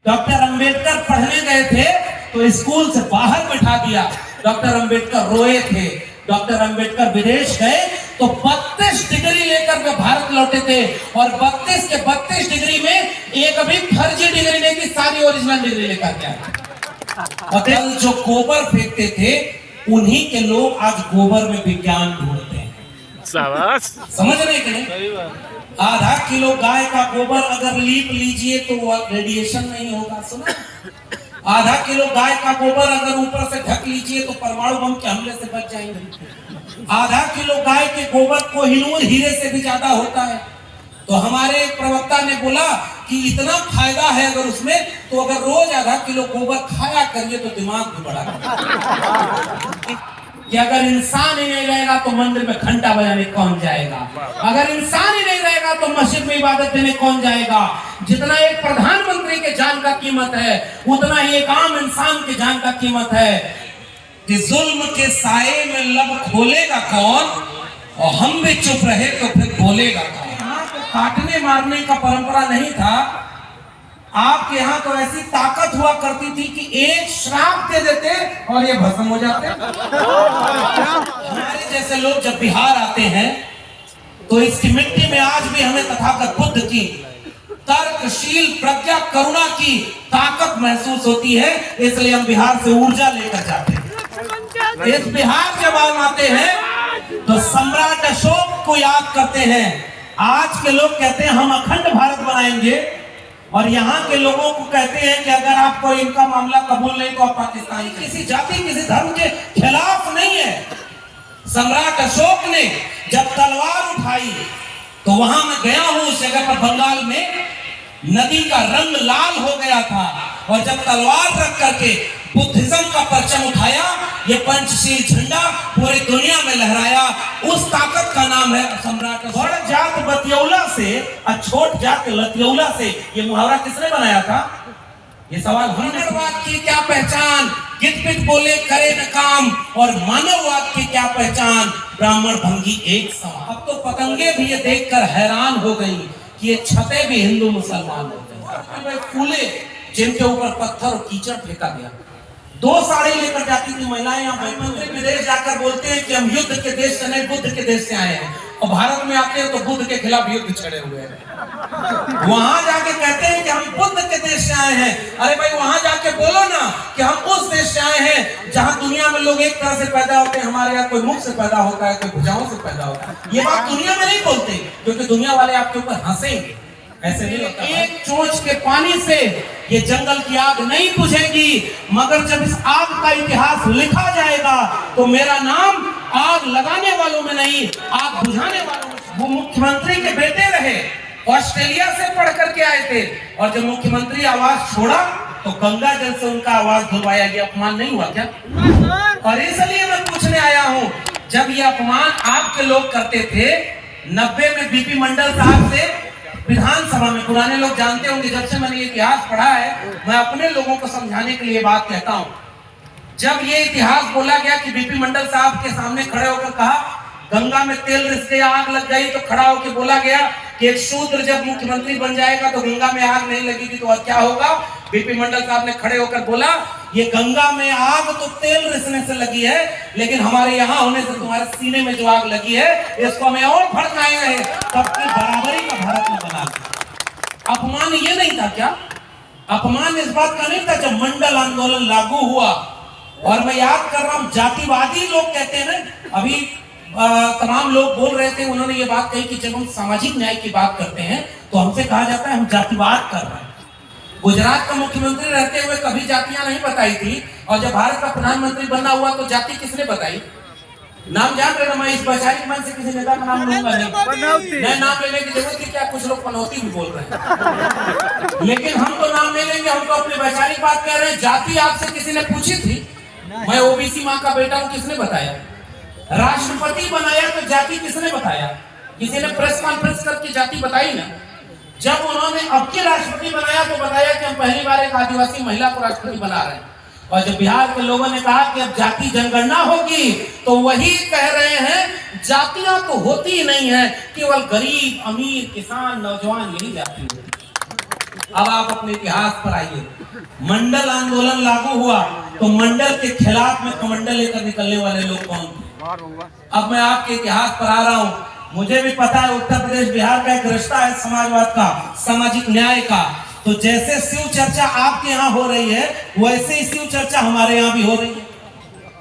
Doctor Ambedkar पढ़ने गए थे तो स्कूल से बाहर बिठा दिया। डॉक्टर अंबेडकर रोए थे। डॉक्टर अंबेडकर विदेश गए तो 32 डिग्री लेकर वे भारत लौटे थे और 32 के 32 डिग्री में एक भी फर्जी डिग्री नहीं थी, सारी ओरिजिनल डिग्री लेकर के आए। और जो गोबर फेंकते थे उन्हीं के लोग आज गोबर में विज्ञान ढूंढते हैं। समझ रहे कि नहीं? आधा किलो गाय का गोबर अगर लीप लीजिए तो वह रेडिएशन नहीं होगा। सुना? आधा किलो गाय का गोबर अगर ऊपर से ढक लीजिए तो परमाणु बम के हमले से बच जाएंगे। आधा किलो गाय के गोबर कोहिनूर हीरे से भी ज्यादा होता है। तो हमारे प्रवक्ता ने बोला कि इतना फायदा है अगर उसमें, तो अगर रोज आधा किलो गोबर खाया करिए तो दिमाग भी बढ़ा। कि अगर इंसान ही नहीं रहेगा तो मंदिर में घंटा बजाने कौन जाएगा? अगर इंसान ही नहीं रहेगा तो मस्जिद में इबादत देने कौन जाएगा? जितना एक प्रधानमंत्री के जान का कीमत है उतना ही एक आम इंसान के जान का कीमत है। कि जुल्म के साए में लब खोलेगा कौन, और हम भी चुप रहे तो फिर बोलेगा कौन? यहाँ तो काटने मारने का परंपरा नहीं था। आपके यहाँ तो ऐसी ताकत हुआ करती थी कि एक श्राप दे देते और ये भस्म हो जाते। हमारे जैसे लोग जब बिहार आते हैं तो इसकी मिट्टी में आज भी हमें तथागत बुद्ध की तर्कशील प्रज्ञा करुणा की ताकत महसूस होती है, इसलिए हम बिहार से ऊर्जा लेकर जाते हैं। इस बिहार जब हम आते हैं तो सम्राट अशोक को याद करते हैं। आज के लोग कहते हैं हम अखंड भारत बनाएंगे और यहाँ के लोगों को कहते हैं कि अगर आपको इनका मामला कबूल नहीं तो आप पाकिस्तानी। किसी जाति किसी धर्म के खिलाफ नहीं है। सम्राट अशोक ने जब तलवार उठाई तो वहां मैं गया हूं उस जगह पर, बंगाल में नदी का रंग लाल हो गया था और जब तलवार रख करके बुद्धिज्म का परचम उठाया, ये पंचशील झंडा पूरी दुनिया में लहराया। उस ताकत का नाम है सम्राट। बड़ जात बतियौला से और छोट जात लतियौला से, ये मुहावरा किसने बनाया था? ये सवाल। मानववाद की क्या पहचान? गिद्ध पिट बोले करे न काम, और मानववाद की क्या पहचान? ब्राह्मण भंगी एक समान। अब तो पतंगे भी ये देखकर हैरान हो गई कि ये छते भी हिंदू मुसलमान हो गए। फूले जिनके ऊपर पत्थर और कीचड़ फेंका गया। 2 साड़ी लेकर जाती थी महिलाएं। यहाँ मंत्री विदेश जाकर बोलते हैं कि हम युद्ध के देश से नहीं बुद्ध के देश से आए हैं, और भारत में आते हैं तो बुद्ध के खिलाफ युद्ध छड़े हुए हैं। वहां जाके कहते हैं कि हम बुद्ध के देश से आए हैं। अरे भाई वहां जाके बोलो ना कि हम उस देश से आए हैं जहां दुनिया में लोग एक तरह से पैदा होते हैं। हमारे यहाँ कोई मुख से पैदा होता है, कोई भुजाओं से पैदा होता है। ये बात दुनिया में नहीं बोलते क्योंकि दुनिया वाले आपके ऊपर हंसेंगे। ऐसे नहीं होता। एक चोंच के पानी से ये जंगल की आग नहीं बुझेगी, मगर जब इस आग का इतिहास लिखा जाएगा तो मेरा नाम आग लगाने वालों में नहीं, आग बुझाने वालों में। वो मुख्यमंत्री के बेटे रहे, ऑस्ट्रेलिया से पढ़ करके आए थे, और जब मुख्यमंत्री आवाज छोड़ा तो गंगा जल से उनका आवाज धुलवाया गया। अपमान नहीं हुआ क्या? और इसलिए मैं पूछने आया हूं, जब ये अपमान आपके लोग करते थे 90 में बीपी मंडल साहब से विधानसभा में, पुराने लोग जानते होंगे, जब से मैंने इतिहास पढ़ा है मैं अपने लोगों को समझाने के लिए बात कहता हूं। जब ये इतिहास बोला गया कि बीपी मंडल साहब के सामने खड़े होकर कहा गंगा में तेल रिस गया, आग लग गई, तो खड़ा होकर बोला गया कि एक शूद्र जब मुख्यमंत्री बन जाएगा तो गंगा में आग नहीं लगेगी तो क्या होगा? बीपी मंडल साहब ने खड़े होकर बोला ये गंगा में आग तो तेल रिसने से लगी है, लेकिन हमारे यहाँ होने से तुम्हारे सीने में जो आग लगी है इसको हमें और भड़काएंगे, सबकी बराबरी का भारत में बना। अपमान ये नहीं था क्या? अपमान इस बात का नहीं था जब मंडल आंदोलन लागू हुआ। और मैं याद कर रहा हूं, जातिवादी लोग कहते हैं ना, अभी तमाम लोग बोल रहे थे, उन्होंने ये बात कही कि जब हम सामाजिक न्याय की बात करते हैं तो हमसे कहा जाता है हम जातिवाद कर रहे हैं। गुजरात का मुख्यमंत्री रहते हुए कभी जातियां नहीं बताई थी, और जब भारत का प्रधानमंत्री बनना हुआ तो जाति किसने बताई? नाम जान रहे ना, मैं इस वैचारिक मन से किसी नेता का नाम लूंगा नहीं, मैं नाम लेने की जरूरत थी क्या? कुछ लोग पनौती भी बोल रहे हैं, लेकिन हम तो नाम नहीं लेंगे, हम तो अपनी वैचारिक बात कह रहे हैं। जाति आपसे किसी ने पूछी थी? मैं ओबीसी माँ का बेटा हूं, किसने बताया? राष्ट्रपति बनाया तो जाति किसने बताया? किसी ने प्रेस कॉन्फ्रेंस करके जाति बताई ना? जब उन्होंने अब के राष्ट्रपति बनाया तो बताया कि हम पहली बार एक आदिवासी महिला को राष्ट्रपति बना रहे हैं। और जब बिहार के लोगों ने कहा कि अब जाति जनगणना होगी तो वही कह रहे हैं जातियां तो होती ही नहीं है, केवल गरीब, अमीर, किसान, नौजवान यही जाति होती है। अब आप अपने इतिहास पर आइए। मंडल आंदोलन लागू हुआ तो मंडल के खिलाफ में कमंडल लेकर निकलने वाले लोग कौन थे? अब मैं आपके इतिहास पर आ रहा हूँ। मुझे भी पता है उत्तर प्रदेश बिहार का एक रिश्ता है समाजवाद का, सामाजिक न्याय का। तो जैसे शिव चर्चा आपके यहाँ हो रही है वैसे ही शिव चर्चा हमारे यहाँ भी हो रही है।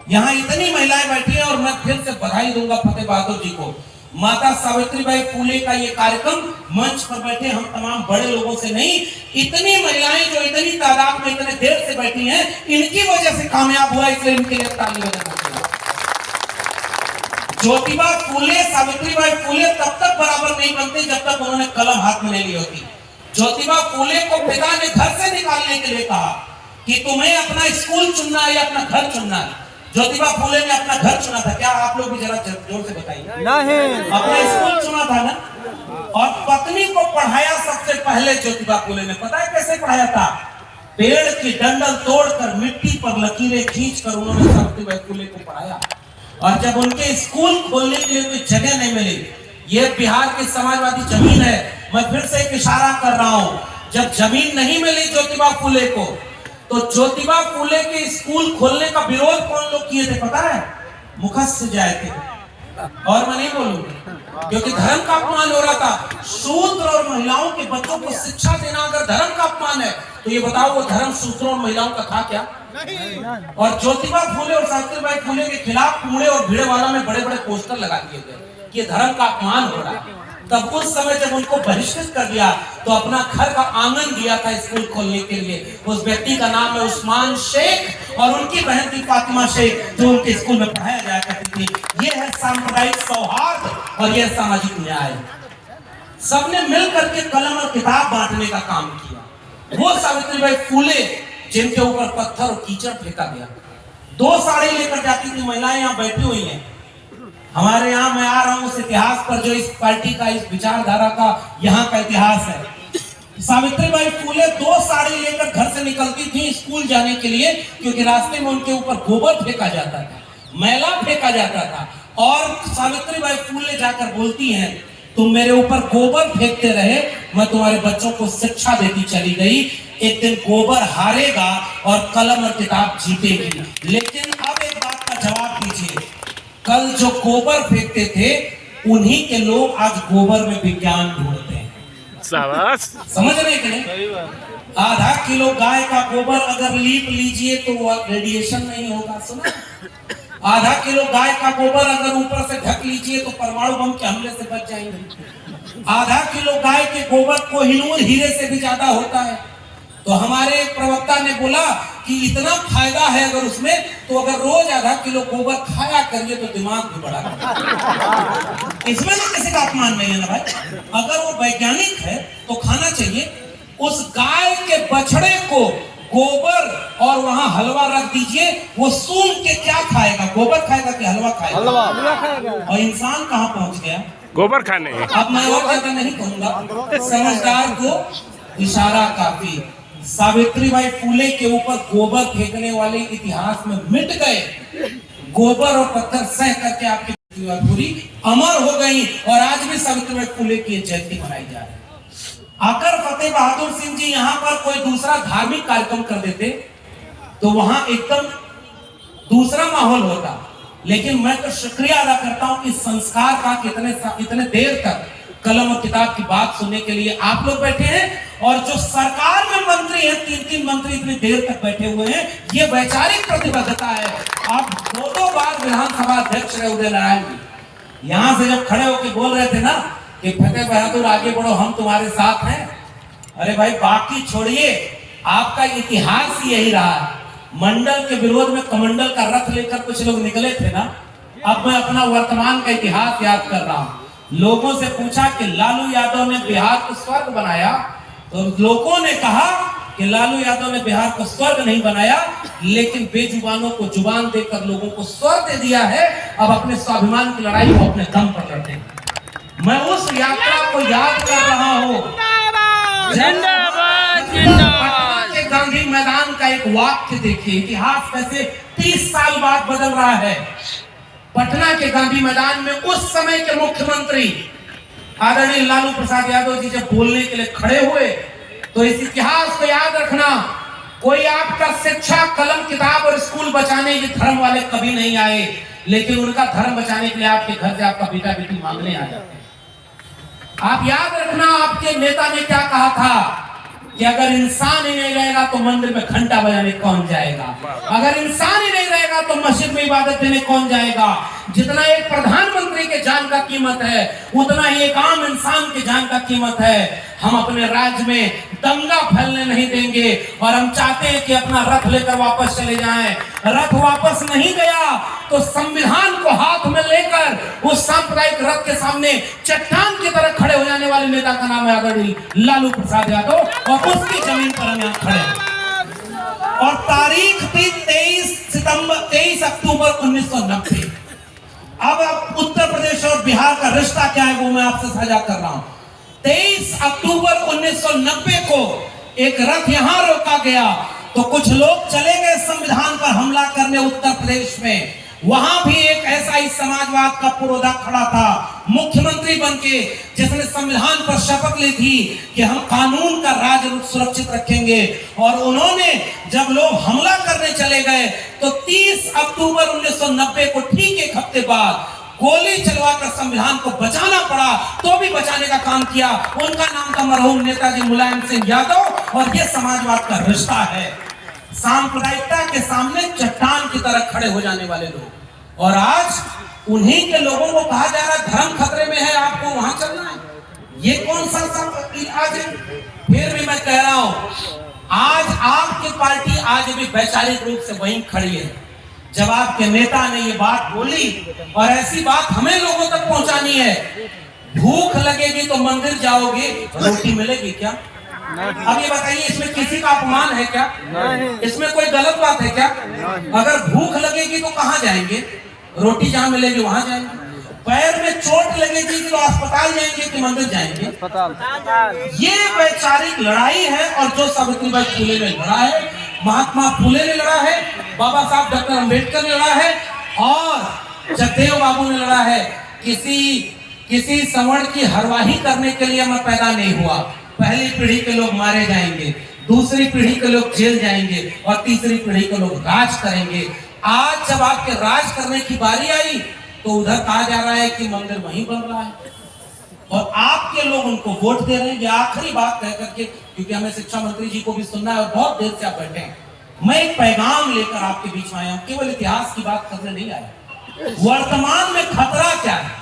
यहाँ इतनी महिलाएं बैठी हैं और मैं फिर से बधाई दूंगा फतेह बहादुर जी को। माता सावित्रीबाई फुले का ये कार्यक्रम मंच पर बैठे हम तमाम बड़े लोगों से नहीं, इतनी महिलाएं जो इतनी तादाद में इतने देर से बैठी हैं, इनकी वजह से कामयाब हुआ, इसलिए इनके लिए ताली बजाना चाहिए। ज्योतिबा फुले सावित्रीबाई फुले तब तक बराबर नहीं बनते जब तक उन्होंने कलम हाथ में नहीं ली होती। ज्योतिबा फुले को पिता ने घर से निकालने के लिए कहा कि तुम्हें अपना स्कूल चुनना है या अपना घर चुनना है। ज्योतिबा फुले ने अपना घर चुना था। क्या आप लोग भी जरा जोर से बताइए? नहीं, अपना स्कूल चुना था ना। और पत्नी को पढ़ाया सबसे पहले ज्योतिबा फुले ने। पता है कैसे पढ़ाया था? पेड़ की डंडल तोड़कर मिट्टी पर लकीरें खींचकर उन्होंने सावित्रीबाई फुले को पढ़ाया। और जब उनके स्कूल खोलने के लिए कोई जगह नहीं मिली, ये बिहार की समाजवादी जमीन है, मैं फिर से एक इशारा कर रहा हूं, जब जमीन नहीं मिली ज्योतिबा फुले को तो ज्योतिबा फुले के स्कूल खोलने का विरोध कौन लोग किए थे पता है? मुखस्य जाए थे। और मैं नहीं बोलूंगा क्योंकि धर्म का अपमान हो रहा था। शूद्र और महिलाओं के बच्चों को शिक्षा देना अगर धर्म का अपमान है तो ये बताओ वो धर्म शूद्रों और महिलाओं का था क्या? और ज्योतिबा फुले और सावित्रीबाई फुले के खिलाफ पुणे और भिड़ेवाला में बड़े बड़े पोस्टर लगा दिए गए कि धर्म का अपमान हो रहा है। तब उस समय जब उनको बहिष्कृत कर दिया तो अपना घर का आंगन दिया था स्कूल खोलने के लिए। उस व्यक्ति का नाम है उस्मान शेख और उनकी बहन थी फातिमा शेख जो उनके स्कूल में पढ़ाया जाया करती थी। ये है सांप्रदायिक सौहार्द और यह सामाजिक न्याय। सबने मिलकर के कलम और किताब बांटने का काम किया। वो सावित्रीबाई फुले जिनके ऊपर पत्थर और कीचड़ फेंका गया, 2 साड़ी लेकर जाती थी महिलाएं यहाँ बैठी हुई हैं। हमारे यहाँ मैं आ रहा हूं उस इतिहास पर जो इस पार्टी का, इस विचारधारा का यहाँ का इतिहास है। सावित्रीबाई फुले 2 साड़ी लेकर घर से निकलती थी स्कूल जाने के लिए क्योंकि रास्ते में उनके ऊपर गोबर फेंका जाता था, मैला फेंका जाता था। और सावित्रीबाई फुले जाकर बोलती हैं तुम मेरे ऊपर गोबर फेंकते रहे, मैं तुम्हारे बच्चों को शिक्षा देती चली गई। एक दिन गोबर हारेगा और कलम और किताब जीतेगी। लेकिन अब एक बात का जवाब दीजिए, कल जो गोबर फेंकते थे उन्हीं के लोग आज गोबर में विज्ञान ढूंढते हैं। समझ रहे कि नहीं? आधा किलो गाय का गोबर अगर लीप लीजिए तो वह रेडिएशन नहीं होगा। सुना? आधा किलो गाय का गोबर अगर ऊपर से ढक लीजिए तो परमाणु बम के हमले से बच जाएंगे। आधा किलो गाय के गोबर कोहिनूर हीरे से भी ज्यादा होता है। तो हमारे एक प्रवक्ता ने बोला कि इतना फायदा है अगर उसमें, तो अगर रोज आधा किलो गोबर खाया करिए तो दिमाग भी बढ़ा। इसमें तो किसी का अपमान नहीं है ना भाई। अगर वो वैज्ञानिक है तो खाना चाहिए। उस गाय के बछड़े को गोबर और वहां हलवा रख दीजिए, वो सूंघ के क्या खाएगा? गोबर खाएगा कि हलवा खाएगा? हलवा खाएगा। और इंसान कहाँ पहुंच गया? गोबर खाने। अब मैं और ज्यादा नहीं कहूंगा, समझदार को इशारा काफी। सावित्रीबाई फुले के ऊपर गोबर फेंकने वाले इतिहास में मिट गए। गोबर और पत्थर सह करके आपकी पूरी अमर हो गई और आज भी सावित्रीबाई फुले की जयंती मनाई जा रही है। अगर फतेह बहादुर सिंह जी यहाँ पर कोई दूसरा धार्मिक कार्यक्रम कर देते तो वहां एकदम दूसरा माहौल होता। लेकिन मैं तो शुक्रिया अदा करता हूं कि संस्कार का इतने देर तक कलम और किताब की बात सुनने के लिए आप लोग बैठे हैं। और जो सरकार में मंत्री हैं, 3-3 मंत्री इतनी देर तक बैठे हुए हैं, ये वैचारिक प्रतिबद्धता है। आप 2 बार विधानसभा अध्यक्ष रहे उदय नारायण जी, यहां से जब खड़े होकर बोल रहे थे ना कि फतेह बहादुर आगे बढ़ो, हम तुम्हारे साथ हैं। अरे भाई बाकी छोड़िए, आपका इतिहास ही यही रहा है। मंडल के विरोध में कमंडल का रथ लेकर कुछ लोग निकले थे ना। अब मैं अपना वर्तमान का इतिहास याद कर रहा हूं। लोगों से पूछा कि लालू यादव ने बिहार को स्वर्ग बनाया, तो लोगों ने कहा कि लालू यादव ने बिहार को स्वर्ग नहीं बनाया, लेकिन बेजुबानों को जुबान देकर लोगों को स्वर्ग दे दिया है। अब अपने स्वाभिमान की लड़ाई को अपने दम पर लड़ते हैं। मैं उस यात्रा को याद कर रहा हूँ। के गांधी मैदान का एक वाक्य देखिए, इतिहास कैसे 30 साल बाद बदल रहा है। पटना के गांधी मैदान में उस समय के मुख्यमंत्री आदरणीय लालू प्रसाद यादव जी जब बोलने के लिए खड़े हुए तो इस इतिहास को याद रखना, कोई आपका शिक्षा कलम किताब और स्कूल बचाने ये धर्म वाले कभी नहीं आए, लेकिन उनका धर्म बचाने के लिए आपके घर से आपका बेटा बेटी मांगने आ जाते हैं। आप याद रखना, आपके नेता ने क्या कहा था कि अगर इंसान ही नहीं रहेगा तो मंदिर में घंटा बजाने कौन जाएगा, अगर इंसान ही नहीं रहेगा तो मस्जिद में इबादत देने कौन जाएगा। जितना एक प्रधानमंत्री के जान का कीमत है, उतना ही एक आम इंसान के जान का कीमत है। हम अपने राज्य में दंगा फैलने नहीं देंगे और हम चाहते हैं कि अपना रथ लेकर वापस चले जाएं। रथ वापस नहीं गया तो संविधान को हाथ में लेकर उस सांप्रदायिक रथ के सामने चट्टान की तरह खड़े हो जाने वाले नेता का नाम है आदरणीय लालू प्रसाद यादव, और उसकी जमीन पर हम यहाँ खड़े हैं। और तारीख थी 23 अक्टूबर 1990। अब उत्तर प्रदेश और बिहार का रिश्ता क्या है वो मैं आपसे साझा कर रहा हूं। 23 अक्टूबर 1990 को एक रथ यहां रोका गया तो कुछ लोग चले गए संविधान पर हमला करने उत्तर प्रदेश में। वहां भी एक ऐसा ही समाजवाद का पुरोधा खड़ा था मुख्यमंत्री बनके, जिसने संविधान पर शपथ ली थी कि हम कानून का राज सुरक्षित रखेंगे। और उन्होंने जब लोग हमला करने चले गए तो 30 अक्टूबर 1990 को ठीक एक हफ्ते बाद गोली चलवाकर संविधान को बचाना पड़ा, तो भी बचाने का काम किया। उनका नाम था मरहूम नेताजी मुलायम सिंह यादव। और यह समाजवाद का रिश्ता है, सांप्रदायिकता के सामने चट्टान की तरह खड़े हो जाने वाले लोग। और आज उन्हीं के लोगों को कहा जा रहा है धर्म खतरे में है, आपको वहां चलना है। ये कौन सा आज है? फिर भी मैं कह रहा हूं, आज आपकी पार्टी आज भी वैचारिक रूप से वहीं खड़ी है। जब आपके नेता ने ये बात बोली, और ऐसी बात हमें लोगों तक पहुंचानी है, भूख लगेगी तो मंदिर जाओगे, रोटी मिलेगी क्या? अब ये बताइए, इसमें किसी का अपमान है क्या? इसमें कोई गलत बात है क्या? अगर भूख लगेगी तो कहाँ जाएंगे? रोटी जहाँ मिलेगी वहां जाएंगे। पैर में चोट लगेगी तो अस्पताल जाएंगे कि मंदिर जाएंगे? ये वैचारिक लड़ाई है। और जो सावित्रीबाई फुले ने लड़ा है, महात्मा फुले ने लड़ा है, बाबा साहब डॉक्टर अंबेडकर ने लड़ा है, और जगदेव बाबू ने लड़ा है। किसी सवर्ण की हरवाही करने के लिए मैं पैदा नहीं हुआ। पहली पीढ़ी के लोग मारे जाएंगे, दूसरी पीढ़ी के लोग जेल जाएंगे, और तीसरी पीढ़ी के लोग राज करेंगे। आज जब आपके राज करने की बारी आई तो उधर कहा जा रहा है कि मंदिर वहीं बन रहा है, और आपके लोग उनको वोट दे रहे हैं। ये आखिरी बात कह करके, क्योंकि हमें शिक्षा मंत्री जी को भी सुनना है और बहुत देर से आप बैठे हैं, मैं एक पैगाम लेकर आपके बीच में आया हूं। केवल इतिहास की बात करने नहीं आया, वर्तमान में खतरा क्या है।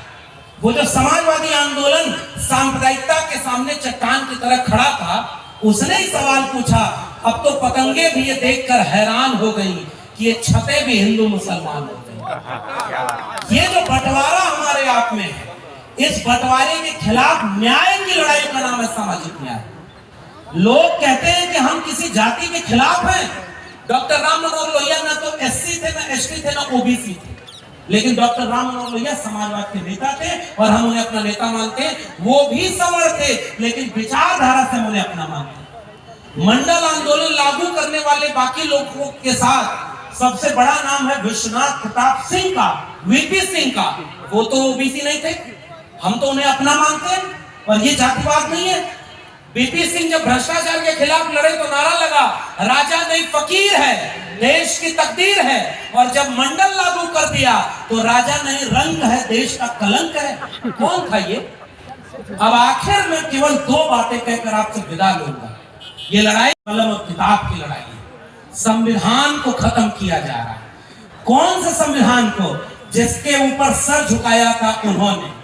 वो जो समाजवादी आंदोलन सांप्रदायिकता के सामने चट्टान की तरह खड़ा था, उसने ही सवाल पूछा। अब तो पतंगे भी ये देखकर हैरान हो गई कि ये छते भी हिंदू मुसलमान हो गए। ये जो बंटवारा हमारे आप में है, इस बंटवारे के खिलाफ न्याय की लड़ाई का नाम है सामाजिक न्याय। लोग कहते हैं कि हम किसी जाति के खिलाफ हैं। डॉक्टर राम मनोहर लोहिया ना तो एससी थे, ना एसटी थे, ना ओबीसी थे, लेकिन डॉक्टर राम मनोहर लोहिया समाजवाद के नेता थे और हम उन्हें अपना नेता मानते हैं। वो भी सवर्ण थे, लेकिन विचारधारा से उन्हें अपना मानते हैं। मंडल आंदोलन लागू करने वाले बाकी लोगों के साथ सबसे बड़ा नाम है विश्वनाथ प्रताप सिंह का, वीपी सिंह का। वो तो ओबीसी नहीं थे, हम तो उन्हें अपना मानते हैं, और ये जातिवाद नहीं है। वीपी सिंह जब भ्रष्टाचार के खिलाफ लड़े तो नारा लगा, राजा नहीं फकीर है, देश की तकदीर है। और जब मंडल लागू कर दिया तो राजा नहीं रंग है, देश का कलंक है। कौन था ये? अब आखिर में केवल दो बातें कहकर आपसे विदा लूंगा। ये लड़ाई कलम और किताब की लड़ाई है। संविधान को खत्म किया जा रहा है। कौन से संविधान को? जिसके ऊपर सर झुकाया था उन्होंने।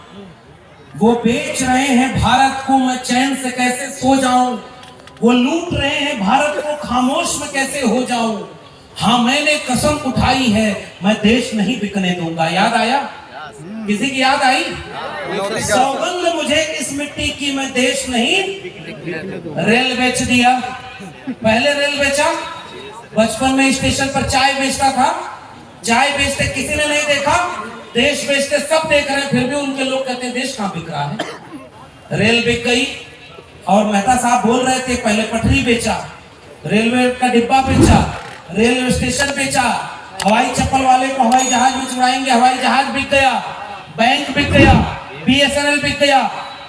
वो बेच रहे हैं भारत को, मैं चैन से कैसे सो जाऊं। वो लूट रहे हैं भारत को, खामोश में कैसे हो जाऊं। हाँ, मैंने कसम उठाई है, मैं देश नहीं बिकने दूंगा। याद आया? किसी की याद आई? सौगंध मुझे इस मिट्टी की, मैं देश नहीं। रेल बेच दिया। पहले रेल बेचा, बचपन में स्टेशन पर चाय बेचता था, चाय बेचते किसी ने नहीं देखा, देश बेचते सब देख रहे हैं, फिर भी उनके लोग कहते हैं देश कहां बिक रहा है। रेल बिक गई, और मेहता साहब बोल रहे थे पहले पटरी बेचा, रेलवे का डिब्बा बेचा, रेलवे स्टेशन बेचा, हवाई चप्पल वाले को हवाई जहाज में चुराएंगे, हवाई जहाज बिक गया, बैंक बिक गया, बीएसएनएल बिक गया,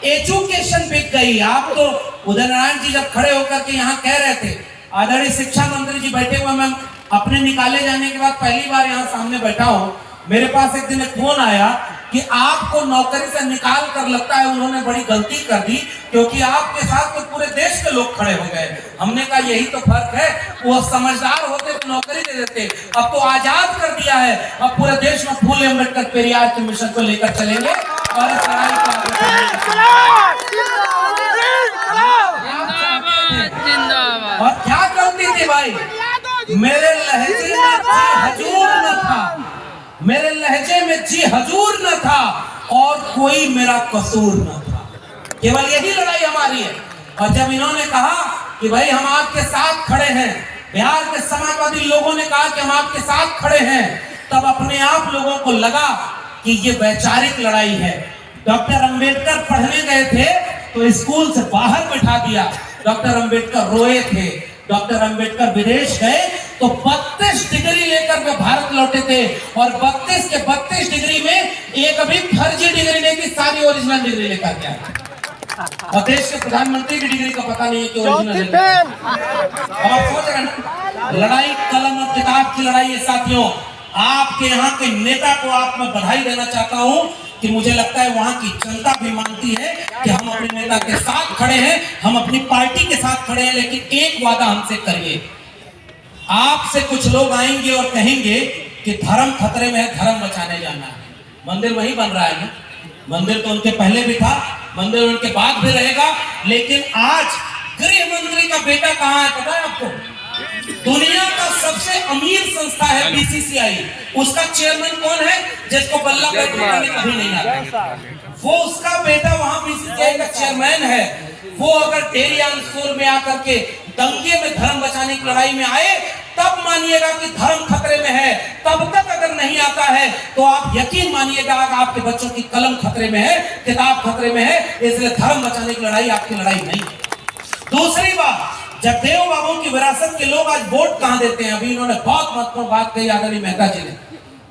एजुकेशन बिक गई। आप तो उदय नारायण जी जब खड़े होकर के यहाँ कह रहे थे, आदरणीय शिक्षा मंत्री जी बैठे हुए, मैं अपने निकाले जाने के बाद पहली बार यहाँ सामने बैठा हूँ, मेरे पास एक दिन एक फोन आया कि आपको नौकरी से निकाल कर लगता है उन्होंने बड़ी गलती कर दी, क्योंकि आपके साथ तो पूरे देश के लोग खड़े हो गए। हमने कहा यही तो फर्क है, वो समझदार होते तो नौकरी दे देते, अब तो आजाद कर दिया है, अब पूरे देश में फूले अम्बेडकर पेरियार के मिशन को लेकर चलेंगे और इस लड़ाई को और क्या करती थी भाई, मेरे लहजे में जी हजूर न था, मेरे लहजे में जी हजूर न था और कोई मेरा कसूर न था, केवल यही लड़ाई हमारी है। और जब इन्होंने कहा कि भाई हम आपके साथ खड़े हैं, बिहार के समाजवादी लोगों ने कहा कि हम आपके साथ खड़े हैं, तब अपने आप लोगों को लगा कि ये वैचारिक लड़ाई है। डॉक्टर अंबेडकर पढ़ने गए थे तो स्कूल से बाहर बैठा दिया, डॉक्टर अंबेडकर रोए थे। डॉक्टर अंबेडकर विदेश गए तो 32 डिग्री लेकर के भारत लौटे थे और 32 के 32 डिग्री में एक अभी फर्जी डिग्री नहीं थी, सारी ओरिजिनल डिग्री लेकर के आए। और देश के प्रधानमंत्री की डिग्री का पता नहीं है कि ओरिजिनल। अब आप सोच रहे हैं, लड़ाई कलम और किताब की लड़ाई है साथियों। आपके यहाँ के नेता को आप मैं बधाई देना चाहता हूँ कि मुझे लगता है वहां की जनता भी मानती है कि हम अपने नेता के साथ खड़े हैं, हम अपनी पार्टी के साथ खड़े हैं, लेकिन एक वादा हमसे करिए। आपसे कुछ लोग आएंगे और कहेंगे कि धर्म खतरे में है, धर्म बचाने जाना है। मंदिर वही बन रहा है ना, मंदिर तो उनके पहले भी था, मंदिर उनके बाद भी रहेगा, लेकिन आज गृह मंत्री का बेटा कहाँ है पता है आपको? दुनिया का सबसे अमीर संस्था है बीसीसीआई, उसका चेयरमैन कौन है? जिसको बल्ला बैठने कभी नहीं आता, वो उसका बेटा वहां बीसीसीआई का चेयरमैन है। वो अगर डेरी ऑन सोल में आकर के दंगे में धर्म बचाने की लड़ाई में आए तब मानिएगा कि धर्म खतरे में है, तब तक अगर नहीं आता है तो आप यकीन मानिएगा आपके बच्चों की कलम खतरे में है, किताब खतरे में है, इसलिए धर्म बचाने की लड़ाई आपकी लड़ाई नहीं है। दूसरी बात, जगदेव बाबू की विरासत के लोग आज वोट कहां देते हैं? अभी इन्होंने बहुत महत्वपूर्ण बात कही आदरणीय मेहता जी ने,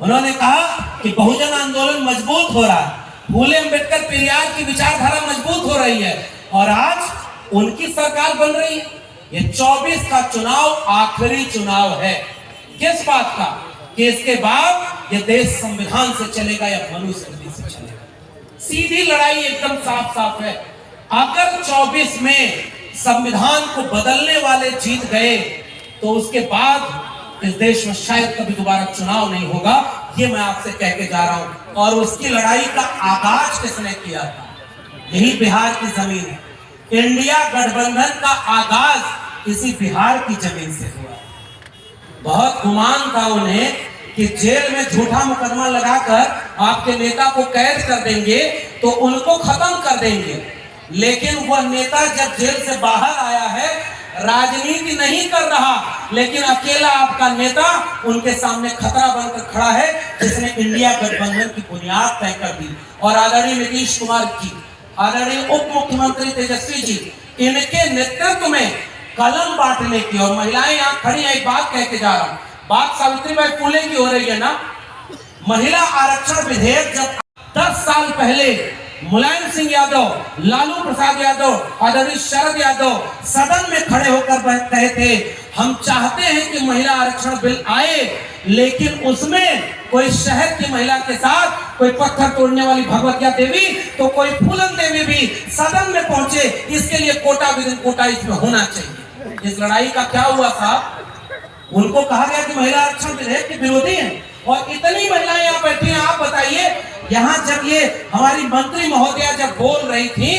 उन्होंने कहा कि बहुजन आंदोलन मजबूत हो रहा है, फूले अम्बेडकर पेरियार की विचारधारा मजबूत हो रही है और आज उनकी सरकार बन रही है। ये 24 का चुनाव आखिरी चुनाव है। किस बात का? कि इसके बाद ये देश संविधान से चलेगा या मनुस्मृति से चलेगा। सीधी लड़ाई एकदम साफ साफ है। अगर 24 में संविधान को बदलने वाले जीत गए तो उसके बाद इस देश में शायद कभी दोबारा चुनाव नहीं होगा, ये मैं आपसे कह के जा रहा हूं। और उसकी लड़ाई का आगाज किसने किया था? यही बिहार की जमीन है। इंडिया गठबंधन का आगाज इसी बिहार की जमीन से हुआ। बहुत गुमान था उन्हें कि जेल में झूठा मुकदमा लगाकर आपके नेता को कैद कर देंगे तो उनको खत्म कर देंगे, लेकिन वह नेता जब जेल से बाहर आया है, राजनीति नहीं कर रहा, लेकिन अकेला आपका नेता उनके सामने खतरा बनकर खड़ा है, जिसने इंडिया गठबंधन की बुनियाद तय कर दी। और आदरणीय नीतीश कुमार जी, आदरणीय उप मुख्यमंत्री तेजस्वी जी, इनके नेतृत्व में कलम बांटने की, और महिलाएं यहाँ खड़ी हैं, एक बात कह के जा रहा हूं, बात सावित्रीबाई फुले की हो रही है ना। महिला आरक्षण विधेयक जब 10 साल पहले मुलायम सिंह यादव, लालू प्रसाद यादव, आदरणीय शरद यादव सदन में खड़े होकर कहे थे हम चाहते हैं कि महिला आरक्षण बिल आए, लेकिन उसमें कोई शहर की महिला के साथ कोई पत्थर तोड़ने वाली भगवतिया देवी तो कोई फूलन देवी भी सदन में पहुंचे, इसके लिए कोटा विदिन कोटा इसमें होना चाहिए। इस लड़ाई का क्या हुआ साहब? उनको कहा गया कि महिला आरक्षण विधेयक के विरोधी हैं, और इतनी महिलाएं यहाँ बैठी हैं। आप बताइए, यहाँ जब ये हमारी मंत्री महोदया जब बोल रही थी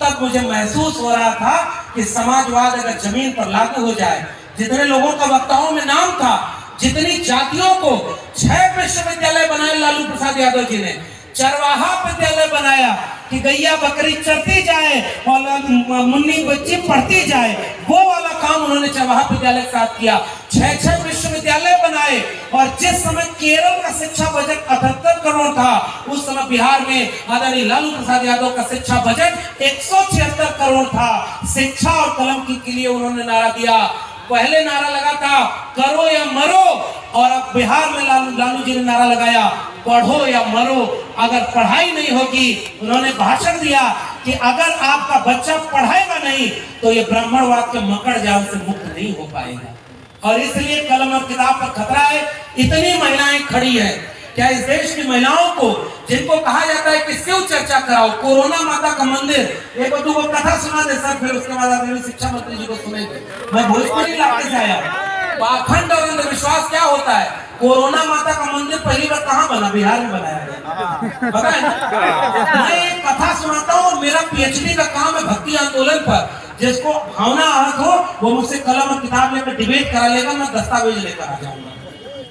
तब मुझे महसूस हो रहा था कि समाजवाद अगर जमीन पर लागू हो जाए, जितने लोगों का वक्ताओं में नाम था, जितनी जातियों को 6 विश्वविद्यालय बनाए लालू प्रसाद यादव जी ने, चरवाहा विद्यालय बनाया कि गैया बकरी चरती जाए और मुन्नी बच्ची पढ़ती जाए, वो वाला काम उन्होंने चरवाहा विद्यालय के साथ किया। 6 विश्वविद्यालय बनाए, और जिस समय केरल का शिक्षा बजट 78 करोड़ था, उस समय बिहार में आदरणीय लालू प्रसाद यादव का शिक्षा बजट 176 करोड़ था। शिक्षा और कलम के लिए उन्होंने नारा दिया। पहले नारा लगा था करो या मरो, और अब बिहार में लालू जी ने नारा लगाया पढ़ो या मरो। अगर पढ़ाई नहीं होगी, उन्होंने भाषण दिया कि अगर आपका बच्चा पढ़ेगा नहीं तो ये ब्राह्मणवाद के मकड़ जाल से मुक्त नहीं हो पाएगा। और इसलिए कलम और किताब पर खतरा है। इतनी महिलाएं खड़ी है, क्या इस देश की महिलाओं को, जिनको कहा जाता है कि शिव चर्चा कराओ, कोरोना माता का मंदिर, एक दो कथा सुना दे सर, फिर उसके बाद आप शिक्षा मंत्री जी को सुनेंगे। मैं भोजपुरी इलाके से आया। पाखंड और अंधविश्वास क्या होता है? कोरोना माता का मंदिर पहली बार कहाँ बना? बिहार में बनाया गया, पता है? मैं एक कथा सुनाता हूँ और मेरा पीएचडी का काम है भक्ति आंदोलन पर। जिसको भावना आहत हो वो मुझसे कलम और किताब लेकर डिबेट करा लेगा, मैं दस्तावेज लेकर आ जाऊंगा।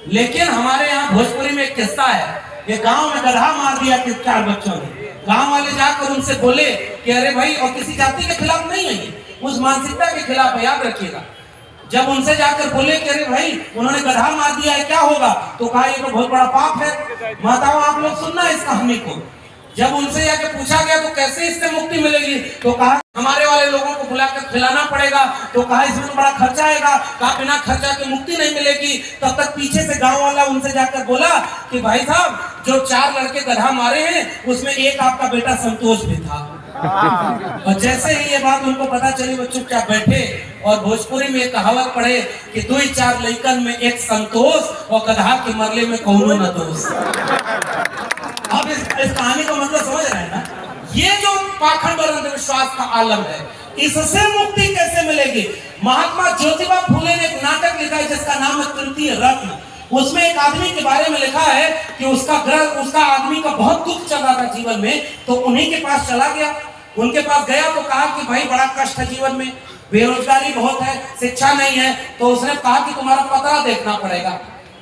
लेकिन हमारे यहाँ भोजपुरी में एक किस्सा है, ये गांव में गधा मार दिया 4 बच्चों ने। गांव वाले जाकर उनसे बोले कि अरे भाई, और किसी जाति के खिलाफ नहीं है, उस मानसिकता के खिलाफ है, याद रखिएगा। जब उनसे जाकर बोले कि अरे भाई उन्होंने गधा मार दिया है, क्या होगा? तो कहा ये तो बहुत बड़ा पाप है। माताओं आप लोग सुनना इस कहानी को। जब उनसे जाके पूछा गया तो कैसे इससे मुक्ति मिलेगी, तो कहा हमारे वाले लोगों को बुलाकर खिलाना पड़ेगा। तो कहा इसमें तो बड़ा खर्चा आएगा। कहा बिना खर्चा के मुक्ति नहीं मिलेगी। तब तक पीछे से गांव वाला उनसे जाकर बोला कि भाई साहब, जो 4 लड़के गधा मारे हैं उसमें एक आपका बेटा संतोष भी था। और जैसे ही ये बात उनको पता चली वो चुपचाप बैठे और भोजपुरी में एक कहावत पढ़े कि 2-4 लड़कन में एक संतोष और गधा के मरले में कौनो न दोष। अब इस कहानी का मतलब समझ रहे हैं ना? ये जो पाखंड और अंधविश्वास का आलम है, इससे मुक्ति कैसे मिलेगी? महात्मा ज्योतिबा फूले ने एक नाटक लिखा है जिसका नाम है तृतीय रत्न। उसमें एक आदमी के बारे में लिखा है कि उसका आदमी का बहुत दुख चल रहा था जीवन में, तो उन्हीं के पास चला गया। उनके पास गया तो कहा कि भाई बड़ा कष्ट है जीवन में, बेरोजगारी बहुत है, शिक्षा नहीं है। तो उसने कहा कि तुम्हारा पतरा देखना पड़ेगा।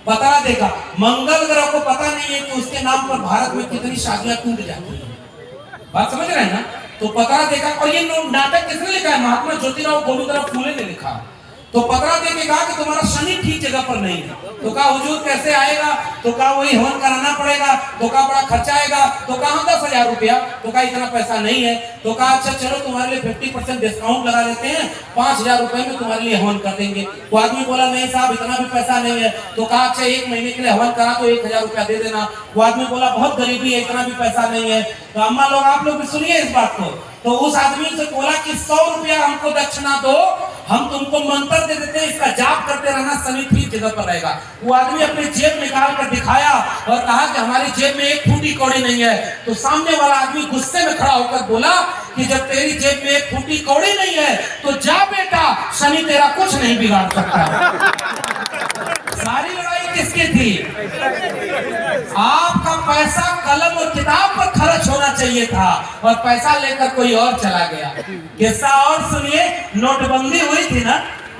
पतरा देखा, मंगल ग्रह को पता नहीं है कि उसके नाम पर भारत में कितनी शादियां टूट जाती है। बात समझ रहे हैं ना? तो पतरा देखा। और ये नाटक किसने लिखा है? महात्मा ज्योतिराव गोविंदराव फूले ने लिखा। तो पतरा देके कहा कि तुम्हारा शनि ठीक जगह पर नहीं है। तो कहा हुजूर कैसे आएगा? तो कहा वही हवन कराना पड़ेगा। तो कहा बड़ा खर्चा आएगा। तो कहा 10,000 रुपया। तो कहा इतना पैसा नहीं है। तो कहा अच्छा चलो तुम्हारे लिए 50% डिस्काउंट लगा देते हैं, 5,000 रुपए में तुम्हारे लिए हवन कर देंगे। वो आदमी बोला नहीं साहब इतना भी पैसा नहीं है। तो कहा अच्छा 1 महीने के लिए हवन करा तो 1,000 रुपया दे देना। वो आदमी बोला बहुत गरीबी है, इतना भी पैसा नहीं है। तो अम्मा लोग आप लोग भी सुनिए इस बात को। तो उस आदमी से बोला कि 100 रुपया हमको दक्षिणा दो, हम तुमको मंत्र दे देते हैं, इसका जाप करते रहना, शनि ठीक जगह पर रहेगा। वो आदमी अपनी जेब निकाल कर दिखाया और कहा कि हमारी जेब में 1 फूटी कौड़ी नहीं है। तो सामने वाला आदमी गुस्से में खड़ा होकर बोला कि जब तेरी जेब में 1 फूटी कौड़ी नहीं है तो जा बेटा, शनि तेरा कुछ नहीं बिगाड़ सकता। सारी लड़ाई किसकी थी? आपका पैसा कलम और किताब पर खर्च होना चाहिए था और पैसा लेकर कोई और चला गया। किस्सा और सुनिए, नोटबंदी हुई थी ना,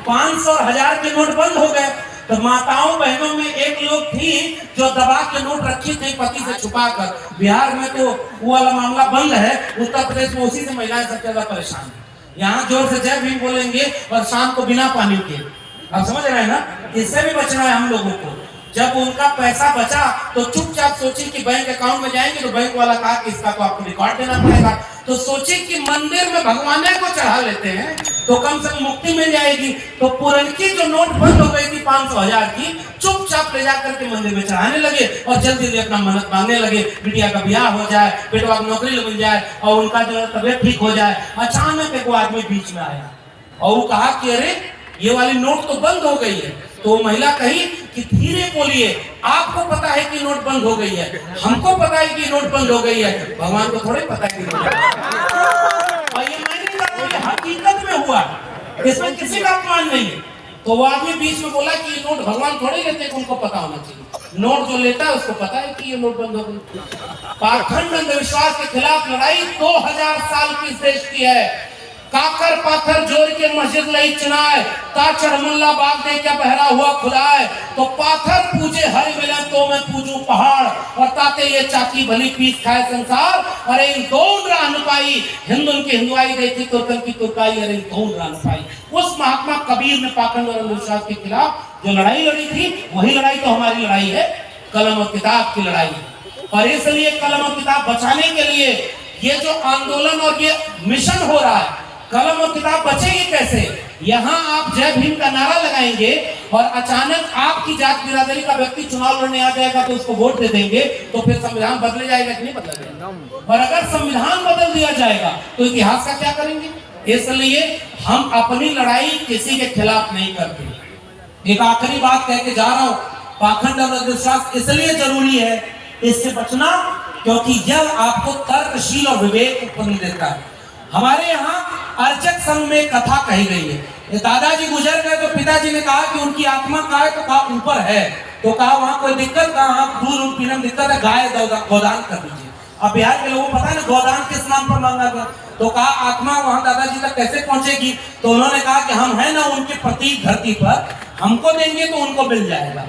500 और 1000 के नोट बंद हो गए। तो माताओं बहनों में एक लोग थी जो दबा के नोट रखी थी पति से छुपा कर। बिहार में तो वो वाला मामला बंद है, उत्तर प्रदेश में उसी से महिलाएं सबसे ज्यादा परेशान है। यहाँ जोर से जय भीम बोलेंगे और शाम को बिना पानी के। आप समझ रहे हैं ना? इससे भी बचना है हम लोगों को। जब उनका पैसा बचा तो चुपचाप सोची कि बैंक अकाउंट में जाएंगे तो बैंक वाला कहा कि इसका तो आपको रिकॉर्ड देना पड़ेगा। तो सोची कि मंदिर में भगवान को चढ़ा लेते हैं तो कम से कम मुक्ति मिल जाएगी। तो पुरनकी जो नोट बंद हो गई थी 500,000 की, चुपचाप ले जाकर के मंदिर में चढ़ाने लगे और जल्दी जल्दी अपना मन्नत मांगने लगे, बिटिया का ब्याह हो जाए, बेटवा को नौकरी मिल जाए और उनका जो तबियत ठीक हो जाए। अचानक एक आदमी बीच में आया और वो कहा कि अरे ये वाली नोट तो बंद हो गई है। तो महिला कही कि धीरे बोलिए, आपको पता है कि नोट बंद हो गई है, हमको पता है कि नोट बंद हो गई है, भगवान को थोड़े पता है कि नोट। और ये मैंने कहा ये हकीकत में हुआ, इसमें किसी का अपमान नहीं है। तो वो आदमी बीच में बोला कि ये नोट भगवान थोड़े लेते हैं, उनको पता होना चाहिए। नोट जो लेता है उसको पता है कि ये नोट बंद हो गई। पाखंड अंधविश्वास के खिलाफ लड़ाई 2000 साल की इस देश की है। काकर पाथर जोड़ के मस्जिद लई चुनाए, ता चढ़मुल्ला बाग दे क्या बहरा हुआ खुलाए। तो पाथर पूजे हर मिले तो मैं पूजू पहाड़, और ताते ये चाकी भली पीस खाए संसार। अरे इन दौड़ रान पाई, हिंदुन की हिंदुआई देखी तुर्कन की तुर्काई, अरे दौड़ रान पाई। उस महात्मा कबीर ने पाखंड और अंधविश्वास के खिलाफ जो लड़ाई लड़ी थी, वही लड़ाई तो हमारी लड़ाई है, कलम और किताब की लड़ाई। और इसलिए कलम और किताब बचाने के लिए ये जो आंदोलन और ये मिशन हो रहा है, कलम और किताब बचेगी कैसे? यहाँ आप जय भीम का नारा लगाएंगे और अचानक आपकी जात बिरादरी का व्यक्ति चुनाव लड़ने आ जाएगा तो उसको वोट दे देंगे, तो फिर संविधान बदले जाएगा कि नहीं बदला जाएगा? और अगर संविधान बदल दिया जाएगा तो इतिहास का क्या करेंगे? इसलिए हम अपनी लड़ाई किसी के खिलाफ नहीं करते। एक आखिरी बात कह के जा रहा हूं, पाखंड और अंधविश्वास इसलिए जरूरी है इससे बचना क्योंकि यह आपको तर्कशील और विवेक उत्पन्न देता है। हमारे यहाँ अर्चक संघ में कथा कही गई है। दादाजी गुजर गए तो पिताजी ने कहा कि उनकी आत्मा कहाँ है? तो कहा ऊपर है। तो कहा वहां कोई दिक्कत? कहा दूध पीने में दिक्कत है, गाय गोदान कर दीजिए। अब बिहार के लोगों को पता है ना गोदान किस नाम पर मांगा गया। तो कहा आत्मा वहां दादाजी तक कैसे पहुंचेगी? तो उन्होंने कहा कि हम है ना उनके प्रतीक धरती पर, हमको देंगे तो उनको मिल जाएगा।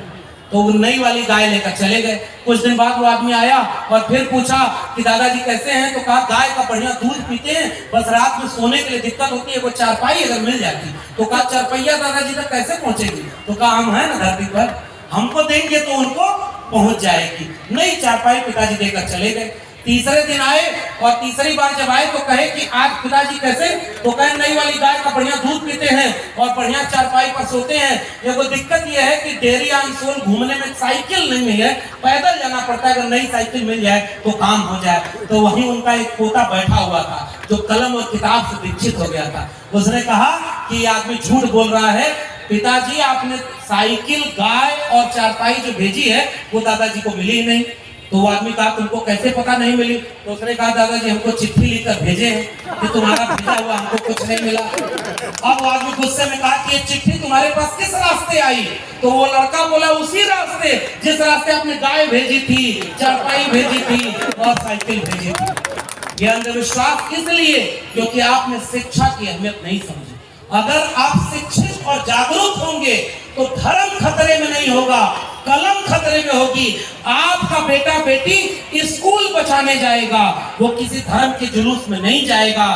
तो वो नई वाली गाय लेकर चले गए। कुछ दिन बाद वो आदमी आया और फिर पूछा कि दादाजी कैसे हैं? तो कहा गाय का बढ़िया दूध पीते हैं, बस रात में सोने के लिए दिक्कत होती है, वो चारपाई अगर मिल जाती। तो कहा चारपैया दादाजी तक कैसे पहुंचेगी? तो कहा हम है ना धरती पर, हमको देंगे तो उनको पहुंच जाएगी। नई चारपाई पिताजी देकर चले गए। तीसरे दिन आए और तीसरी बार जब आए तो कहे कि आज पिताजी कैसे? तो कहे नई वाली गाय का बढ़िया दूध पीते हैं और बढ़िया चारपाई पर सोते हैं। देखो दिक्कत यह है कि डेरी अंसोल घूमने में साइकिल नहीं है, पैदल जाना पड़ता है। अगर नई साइकिल मिल जाए तो काम हो जाए। तो वहीं उनका एक पोता बैठा हुआ था जो कलम और किताब से दीक्षित हो गया था। उसने कहा कि आदमी झूठ बोल रहा है, पिताजी आपने साइकिल, गाय और चारपाई जो भेजी है वो दादाजी को मिली ही नहीं। तो वो आदमी कहा तुमको कैसे पता नहीं मिली? तो उसने कहा दादाजी हमको चिट्ठी लिखकर भेजे हैं कि तुम्हारा भेजा हुआ हमको कुछ नहीं मिला। अब वो आदमी गुस्से में कहा कि ये चिट्ठी तुम्हारे पास किस रास्ते आई? तो वो लड़का बोला उसी रास्ते जिस रास्ते आपने गाय भेजी थी, चारपाई भेजी थी और साइकिल भेजी थी। ये अंधविश्वास इसलिए क्योंकि आपने शिक्षा की अहमियत नहीं समझी। अगर आप शिक्षित और जागरूक होंगे तो धर्म खतरे में नहीं होगा, कलम खतरे में होगी। आपका बेटा बेटी स्कूल बचाने जाएगा, वो किसी धर्म के जुलूस में नहीं जाएगा।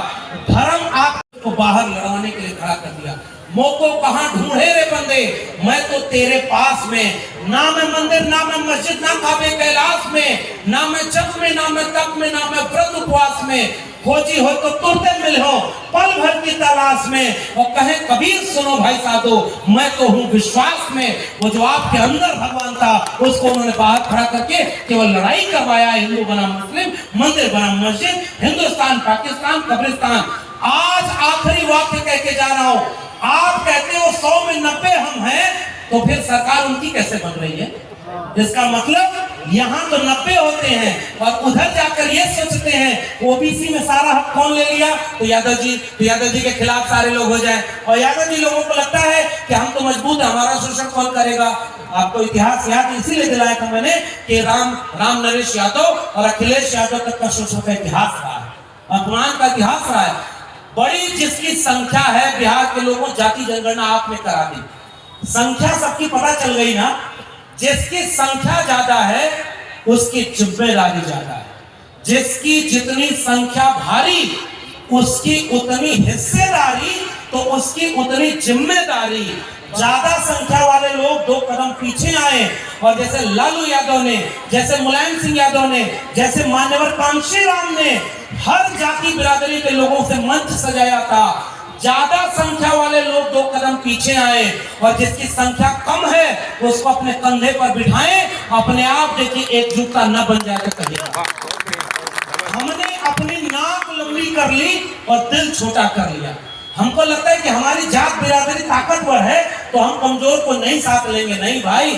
धर्म आपको बाहर लड़वाने के लिए खड़ा कर दिया। मोको कहां ढूंढे रे बंदे, मैं तो तेरे पास में। ना मैं मंदिर, ना मैं मस्जिद, ना काबे कैलाश में, ना मैं जप में, ना मैं तप में, ना मैं व्रत उपवास में। खोजी हो तो तुरते मिलो पल भर की तलाश में। और कहे कबीर सुनो भाई साधो, मैं तो हूँ विश्वास में। वो जो आपके अंदर भगवान था उसको उन्होंने बाहर खड़ा करके केवल लड़ाई करवाया। हिंदू बना मुस्लिम, मंदिर बना मस्जिद, हिंदुस्तान पाकिस्तान कब्रिस्तान। आज आखिरी वाक्य कह के जा रहा हूँ, आप कहते हो 100 में 90 हम हैं, तो फिर सरकार उनकी कैसे बन रही है? इसका मतलब यहाँ तो 90 होते हैं और उधर जाकर ये सोचते हैं ओबीसी में सारा हक कौन ले लिया? तो यादव जी के खिलाफ सारे लोग हो जाएं। और यादव जी लोगों को लगता है कि हम तो मजबूत है, हमारा शोषण कौन करेगा? आपको इतिहास याद इसीलिए दिलाया था मैंने कि राम नरेश यादव और अखिलेश यादव तक का शोषण का इतिहास रहा है, अपमान का इतिहास रहा है। बड़ी जिसकी संख्या है बिहार के लोगों, जाति जनगणना आपने करा दी, संख्या सबकी पता चल गई ना। जिसकी संख्या ज्यादा है उसकी जिम्मेदारी ज्यादा है। जिसकी जितनी संख्या भारी उसकी उतनी हिस्सेदारी, तो उसकी उतनी जिम्मेदारी। ज्यादा संख्या वाले लोग 2 कदम पीछे आए और जैसे लालू यादव ने, जैसे मुलायम सिंह यादव ने, जैसे मान्यवर कांशीराम ने हर जाति बिरादरी के लोगों से मंच सजाया था। ज्यादा संख्या वाले लोग 2 कदम पीछे आए और जिसकी संख्या कम है उसको अपने कंधे पर बिठाएं। अपने आप देखिए एकजुटता न बन जाए तो कहिए। हमने अपनी नाक लंबी कर ली और दिल छोटा कर लिया। हमको लगता है कि हमारी जात बिरादरी ताकतवर है तो हम कमजोर को नहीं साथ लेंगे। नहीं भाई,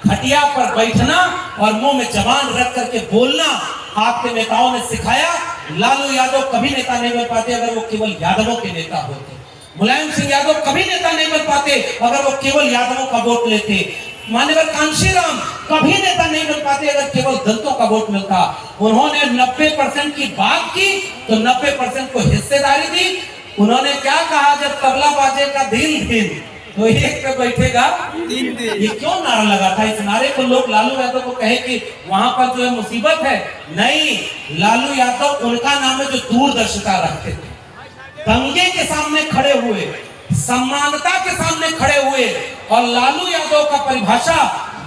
खटिया पर बैठना और मुंह में जबान रख करके बोलना आपके नेताओं ने सिखाया। लालू यादव कभी नेता नहीं बन पाते अगर वो केवल यादवों के नेता होते। मुलायम सिंह यादव कभी नेता नहीं बन पाते अगर वो केवल यादवों का वोट लेते। मान्यवर कांशीराम कभी नेता नहीं बन पाते अगर केवल दलितों का वोट मिलता। उन्होंने 90% की बात की तो 90% को हिस्सेदारी दी। उन्होंने क्या कहा, जब तबला बाजेगा दिन दिन तो एक पे बैठेगा 3 दिन। ये क्यों नारा लगा था? इस नारे को लोग लालू यादव को कहे कि वहां पर जो है मुसीबत है। नहीं, लालू यादव उनका नाम है जो दूरदर्शिता रखते थे। दंगे के सामने खड़े हुए, समानता के सामने खड़े हुए। और लालू यादव का परिभाषा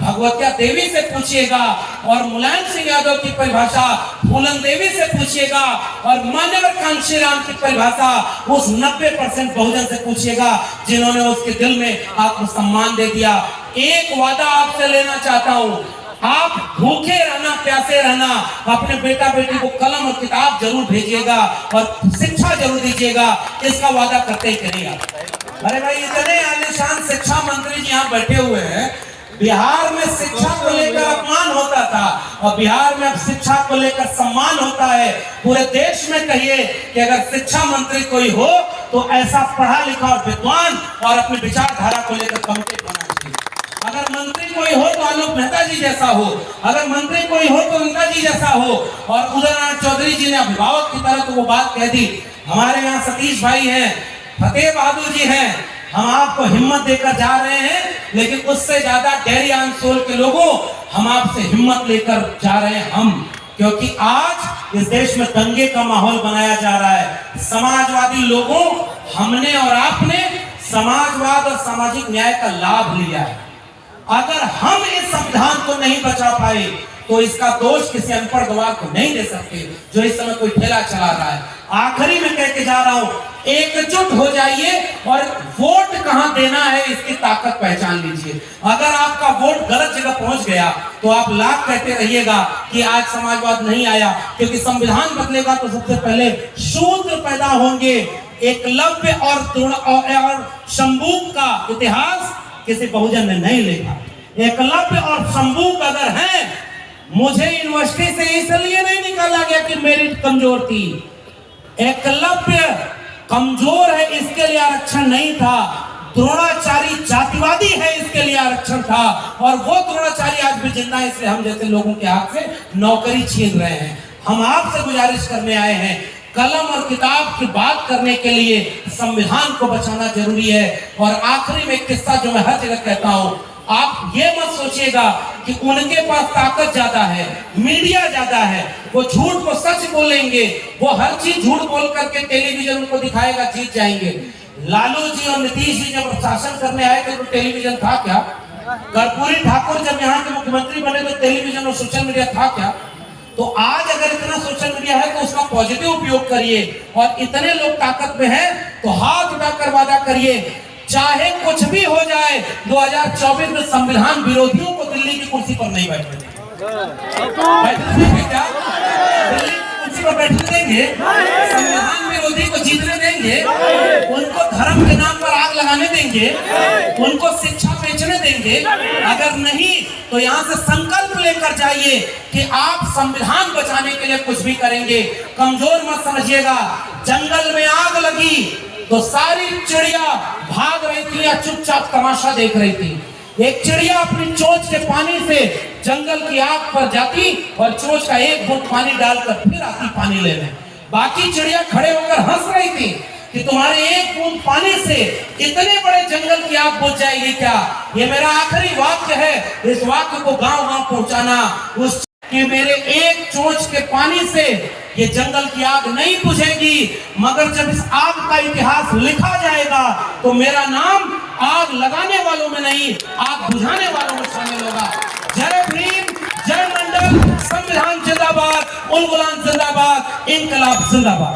भगवतिया देवी से पूछिएगा, और मुलायम सिंह यादव की परिभाषा फूलन देवी से पूछिएगा, और मान्यवर कांशीराम की परिभाषा उस 90% बहुजन से पूछिएगा जिन्होंने उसके दिल में आत्मसम्मान दे दिया। एक वादा आपसे लेना चाहता हूँ, आप भूखे रहना, प्यासे रहना, अपने बेटा बेटी को कलम और किताब जरूर भेजिएगा और शिक्षा जरूर दीजिएगा, इसका वादा करते ही करिएगा। अरे भाई, इतने आलीशान शिक्षा मंत्री जी यहाँ बैठे हुए हैं। बिहार में शिक्षा को लेकर अपमान होता था और बिहार में अब शिक्षा को लेकर सम्मान होता है। पूरे देश में कहिए कि अगर शिक्षा मंत्री कोई हो तो ऐसा पढ़ा लिखा और विद्वान और अपनी विचारधारा को लेकर कमिटेड होना चाहिए। अगर मंत्री कोई हो तो आलोक मेहता जी जैसा हो, अगर मंत्री कोई हो तो गंगा जी जैसा हो। और उदयनारायण चौधरी जी ने अभिभावक की तरह तो वो बात कह दी। हमारे यहाँ सतीश भाई हैं, फतेह बहादुर जी हैं, हम आपको हिम्मत देकर जा रहे हैं, लेकिन उससे ज्यादा डेहरी आंसोल के लोगों, हम आपसे हिम्मत लेकर जा रहे हैं हम, क्योंकि आज इस देश में दंगे का माहौल बनाया जा रहा है। समाजवादी लोगों, हमने और आपने समाजवाद और सामाजिक न्याय का लाभ लिया है। अगर हम इस संविधान को नहीं बचा पाए तो इसका दोष किसी अनपढ़ गवार को नहीं दे सकते जो इस समय कोई ठेला चला रहा है। आखिरी में कह के जा रहा हूं, एकजुट हो जाइए और वोट कहां देना है इसकी ताकत पहचान लीजिए। अगर आपका वोट गलत जगह पहुंच गया तो आप लाख कहते रहिएगा कि आज समाजवाद नहीं आया, क्योंकि संविधान बदलेगा तो सबसे पहले शूद्र पैदा होंगे। एकलव्य और शंबूक का इतिहास किसी बहुजन ने नहीं लिखा। एकलव्य और शंबूक अगर हैं, मुझे यूनिवर्सिटी से इसलिए नहीं निकाला गया कि मेरिट कमजोर थी। एकलव्य कमजोर है इसके लिए आरक्षण नहीं था, द्रोणाचार्य जातिवादी है इसके लिए आरक्षण था, और वो द्रोणाचार्य आज भी जिंदा है, इसलिए हम जैसे लोगों के हाथ से नौकरी छीन रहे हैं। हम आपसे गुजारिश करने आए हैं, कलम और किताब की बात करने के लिए संविधान को बचाना जरूरी है। और आखिरी में एक किस्सा जो मैं हर जगह कहता हूं, आप ये मत सोचिएगा कि उनके पास ताकत ज्यादा है, मीडिया ज्यादा है, वो झूठ को सच बोलेंगे, वो हर चीज झूठ बोल करके टेलीविजन उनको दिखाएगा, जीत जाएंगे। लालू जी और नीतीश जी जब शासन करने आए थे तो टेलीविजन था क्या? कर्पूरी ठाकुर जब यहाँ के मुख्यमंत्री बने तो टेलीविजन और सोशल मीडिया था क्या? तो आज अगर इतना सोशल मीडिया है तो उसका पॉजिटिव उपयोग करिए, और इतने लोग ताकत में हैं तो हाथ उठाकर वादा करिए, चाहे कुछ भी हो जाए 2024 में संविधान विरोधियों को दिल्ली की कुर्सी पर नहीं बैठने देंगे। क्या दिल्ली की कुर्सी पर बैठने देंगे? संविधान विरोधी को जीतने देंगे? उनको धर्म के नाम पर आग लगाने देंगे? उनको शिक्षा बेचने देंगे? अगर नहीं तो यहाँ से संकल्प लेकर जाइए कि आप संविधान बचाने के लिए कुछ भी करेंगे। कमजोर मत समझिएगा। जंगल में आग लगी तो सारी चिड़िया भाग रही थी या चुपचाप तमाशा देख रही थी। एक चिड़िया अपनी चोंच के पानी से जंगल की आग पर जाती और चोंच का एक बूंद पानी डालकर फिर आती पानी लेने। बाकी चिड़िया खड़े होकर हंस रही थी कि तुम्हारे एक बूंद पानी से इतने बड़े जंगल की आग बुझ जाएगी क्या? ये मेरा आखिरी वाक्य है, इस वाक्य को गांव-गांव पहुंचाना, उस कि मेरे एक चोंच के पानी से ये जंगल की आग नहीं बुझेगी, मगर जब इस आग का इतिहास लिखा जाएगा तो मेरा नाम आग लगाने वालों में नहीं, आग बुझाने वालों में शामिल होगा। जय भीम, जय मंडल, संविधान जिंदाबाद, उलगुलान जिंदाबाद, इनकलाब जिंदाबाद।